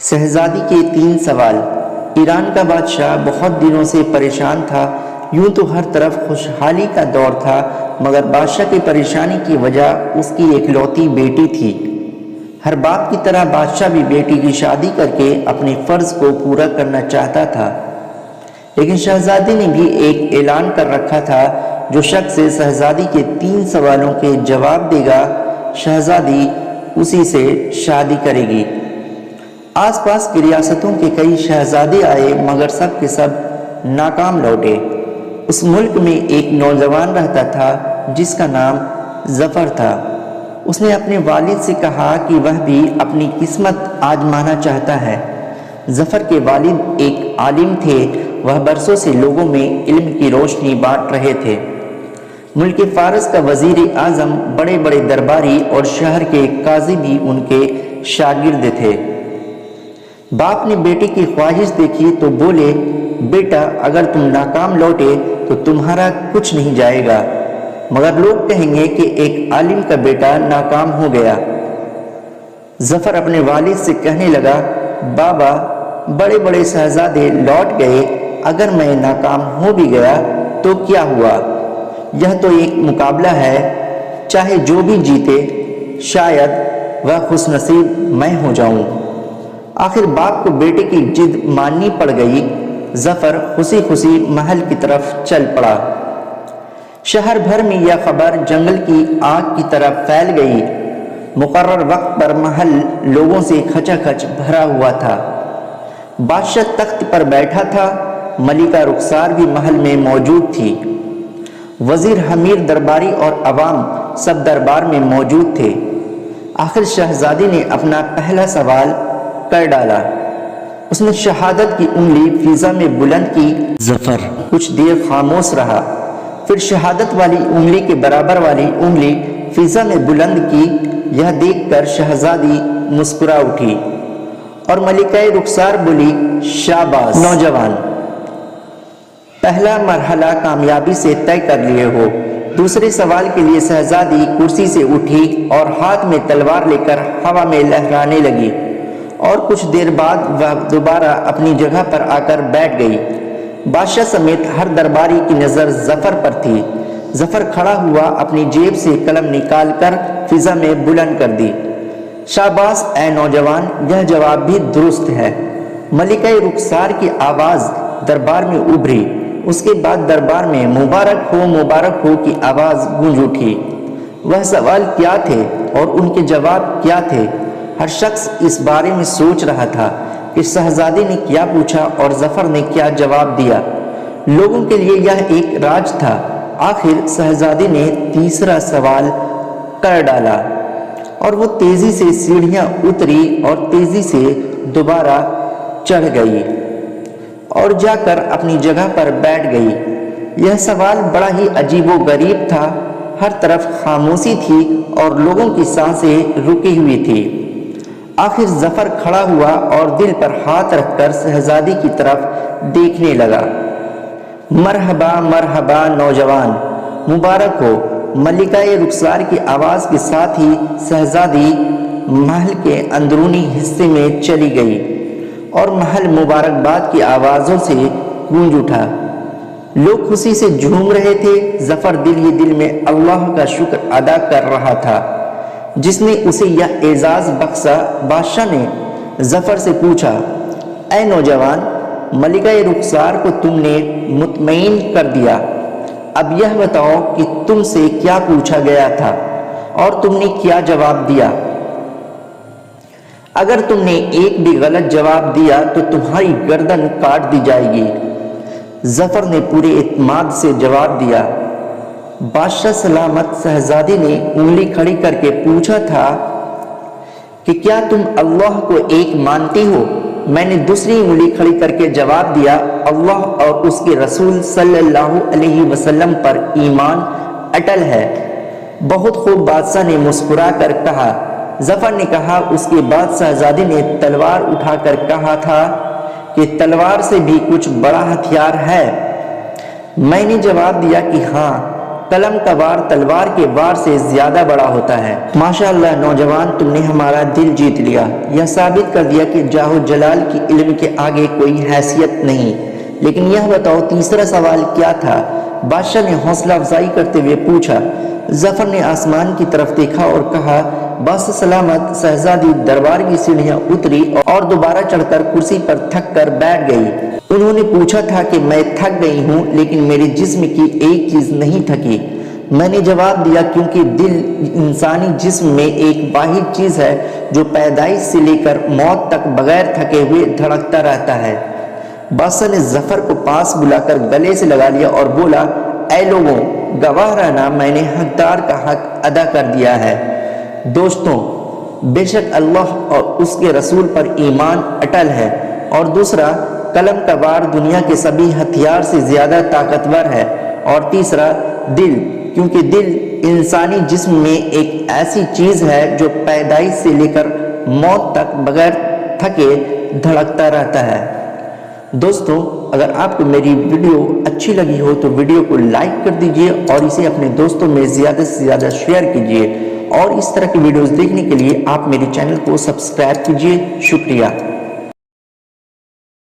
شہزادی کے 3 سوال۔ ایران کا بادشاہ بہت دنوں سے پریشان تھا۔ یوں تو ہر طرف خوشحالی کا دور تھا، مگر بادشاہ کی پریشانی کی وجہ اس کی اکلوتی بیٹی تھی۔ ہر باپ کی طرح بادشاہ بھی بیٹی کی شادی کر کے اپنے فرض کو پورا کرنا چاہتا تھا، لیکن شہزادی نے بھی ایک اعلان کر رکھا تھا، جو شخص شہزادی کے 3 سوالوں کے جواب دے گا، شہزادی اسی سے شادی کرے گی۔ آس پاس کی ریاستوں کے کئی شہزادے آئے، مگر سب کے سب ناکام لوٹے۔ اس ملک میں ایک نوجوان رہتا تھا جس کا نام ظفر تھا۔ اس نے اپنے والد سے کہا کہ وہ بھی اپنی قسمت آزمانا چاہتا ہے۔ ظفر کے والد ایک عالم تھے، وہ برسوں سے لوگوں میں علم کی روشنی بانٹ رہے تھے۔ ملک فارس کا وزیر اعظم، بڑے بڑے درباری اور شہر کے قاضی بھی ان کے شاگرد تھے۔ باپ نے بیٹے کی خواہش دیکھی تو بولے، بیٹا اگر تم ناکام لوٹے تو تمہارا کچھ نہیں جائے گا، مگر لوگ کہیں گے کہ ایک عالم کا بیٹا ناکام ہو گیا۔ ظفر اپنے والد سے کہنے لگا، بابا بڑے بڑے شہزادے لوٹ گئے، اگر میں ناکام ہو بھی گیا تو کیا ہوا؟ یہ تو ایک مقابلہ ہے، چاہے جو بھی جیتے، شاید وہ خوش نصیب میں ہو جاؤں۔ آخر باپ کو بیٹے کی جد ماننی پڑ گئی۔ ظفر خوشی خوشی محل کی طرف چل پڑا۔ شہر بھر میں یہ خبر جنگل کی آگ کی طرف پھیل گئی۔ مقرر وقت پر محل لوگوں سے کھچا کھچ بھرا ہوا تھا۔ بادشاہ تخت پر بیٹھا تھا، ملکہ رخسار بھی محل میں موجود تھی۔ وزیر حمیر، درباری اور عوام سب دربار میں موجود تھے۔ آخر شہزادی نے اپنا پہلا سوال کر ڈالا۔ اس نے شہادت کی انگلی فضا میں بلند کی۔ ظفر کچھ دیر خاموش رہا، پھر شہادت والی انگلی کے برابر والی انگلی فضا میں بلند کی۔ یہ دیکھ کر شہزادی مسکرا اٹھی اور ملکہ رخسار بولی، شاباش نوجوان، پہلا مرحلہ کامیابی سے طے کر لیے ہو۔ دوسرے سوال کے لیے شہزادی کرسی سے اٹھی اور ہاتھ میں تلوار لے کر ہوا میں لہرانے لگی، اور کچھ دیر بعد وہ دوبارہ اپنی جگہ پر آ کر بیٹھ گئی۔ بادشاہ سمیت ہر درباری کی نظر ظفر پر تھی۔ ظفر کھڑا ہوا، اپنی جیب سے قلم نکال کر فضا میں بلند کر دی، شاباش اے نوجوان، یہ جواب بھی درست ہے۔ ملکہ رخسار کی آواز دربار میں ابھری۔ اس کے بعد دربار میں مبارک ہو کی آواز گونج اٹھی۔ وہ سوال کیا تھے اور ان کے جواب کیا تھے؟ ہر شخص اس بارے میں سوچ رہا تھا کہ شہزادی نے کیا پوچھا اور ظفر نے کیا جواب دیا۔ لوگوں کے لیے یہ ایک راز تھا۔ آخر شہزادی نے تیسرا سوال کر ڈالا اور وہ تیزی سے سیڑھیاں اتری اور تیزی سے دوبارہ چڑھ گئی اور جا کر اپنی جگہ پر بیٹھ گئی۔ یہ سوال بڑا ہی عجیب و غریب تھا۔ ہر طرف خاموشی تھی اور لوگوں کی سانسیں رکی ہوئی تھی۔ آخر ظفر کھڑا ہوا اور دل پر ہاتھ رکھ کر شہزادی کی طرف دیکھنے لگا۔ مرحبا مرحبا نوجوان، مبارک ہو۔ ملکہ رخسار کی آواز کے ساتھ ہی شہزادی محل کے اندرونی حصے میں چلی گئی اور محل مبارکباد کی آوازوں سے گونج اٹھا۔ لوگ خوشی سے جھوم رہے تھے۔ ظفر دل ہی دل میں اللہ کا شکر ادا کر رہا تھا جس نے اسے یہ اعزاز بخشا۔ بادشاہ نے ظفر سے پوچھا، اے نوجوان، ملکہ رخسار کو تم نے مطمئن کر دیا، اب یہ بتاؤ کہ تم سے کیا پوچھا گیا تھا اور تم نے کیا جواب دیا؟ اگر تم نے ایک بھی غلط جواب دیا تو تمہاری گردن کاٹ دی جائے گی۔ ظفر نے پورے اعتماد سے جواب دیا، بادشاہ سلامت۔ شہزادی نے انگلی کھڑی کر کے پوچھا تھا کہ کیا تم اللہ کو ایک مانتی ہو؟ میں نے دوسری انگلی کھڑی کر کے جواب دیا، اللہ اور اس کے رسول صلی اللہ علیہ وسلم پر ایمان اٹل ہے۔ بہت خوب، بادشاہ نے مسکرا کر کہا۔ ظفر نے کہا، اس کے بعد شہزادی نے تلوار اٹھا کر کہا تھا کہ تلوار سے بھی کچھ بڑا ہتھیار ہے؟ میں نے جواب دیا کہ ہاں، قلم کا وار تلوار کے وار سے زیادہ بڑا ہوتا ہے۔ ماشاءاللہ نوجوان، تم نے ہمارا دل جیت لیا، یہ ثابت کر دیا کہ جاہ و جلال کی علم کے آگے کوئی حیثیت نہیں۔ لیکن یہ بتاؤ تیسرا سوال کیا تھا؟ بادشاہ نے حوصلہ افزائی کرتے ہوئے پوچھا۔ ظفر نے آسمان کی طرف دیکھا اور کہا، بس سلامت شہزادی دربار کی سیڑھیاں اتری اور دوبارہ چڑھ کر کرسی پر تھک کر بیٹھ گئی۔ انہوں نے پوچھا تھا کہ میں تھک گئی ہوں، لیکن میرے جسم کی ایک چیز نہیں تھکی۔ میں نے جواب دیا، کیونکہ دل انسانی جسم میں ایک واحد چیز ہے جو پیدائش سے لے کر موت تک بغیر تھکے ہوئے دھڑکتا رہتا ہے۔ بادشاہ نے ظفر کو پاس بلا کر گلے سے لگا لیا اور بولا، اے لوگوں، گواہ رہنا، میں نے حقدار کا حق ادا کر دیا ہے۔ دوستوں، بے شک اللہ اور اس کے رسول پر ایمان اٹل ہے، اور دوسرا، قلم کا وار دنیا کے سبھی ہتھیار سے زیادہ طاقتور ہے، اور تیسرا، دل، کیونکہ دل انسانی جسم میں ایک ایسی چیز ہے جو پیدائش سے لے کر موت تک بغیر تھکے دھڑکتا رہتا ہے۔ دوستوں، اگر آپ کو میری ویڈیو اچھی لگی ہو تو ویڈیو کو لائک کر دیجئے اور اسے اپنے دوستوں میں زیادہ سے زیادہ شیئر کیجئے، اور اس طرح کی ویڈیوز دیکھنے کے لیے آپ میرے چینل کو سبسکرائب کیجئے۔ شکریہ۔